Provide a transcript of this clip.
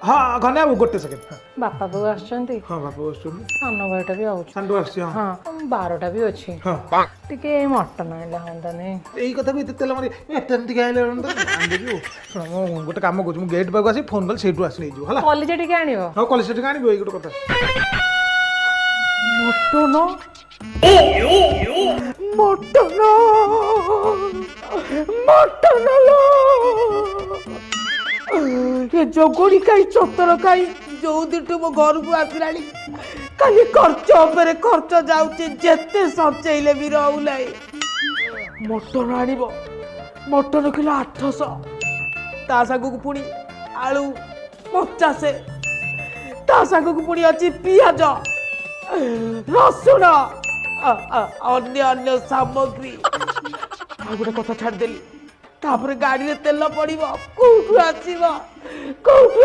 हाँ घने बाबू गोटे सेकेंड बापा बोऊ आछंती हाँ बापू आसुन सानो भाईटा भी आउछ सांडू आसी हाँ हाँ 12टा भी अछि हाँ टिके मटन आइला हंदानी एई कथा को तेल मारी एतन टिके आइले आंदेबी सुन मो गोटे काम करू मु गेट पाक आसी फोन कल सेठू आसी नै जो हला कॉलेज टिके आनिबो हाँ कॉलेज टिके आनी एई गोटे कथा मटन मटन लो ये जोगोड़ी काई चतर काई जो दिटू मो घर को आसिलानी खाली खर्च उपरे खर्च जाउची जेते सचैले भी रहउलाई मटन आनिबो मटन किलो 800 ता सागु को पुणी आलू 50 ता सागु को पुणी अछि पियाज रसुण अन्य अन्य सामग्री आ गोटे कथा छाड़ देली तापर गाड़ी रे तेल पड़िबो कोठु आसीबो कोठु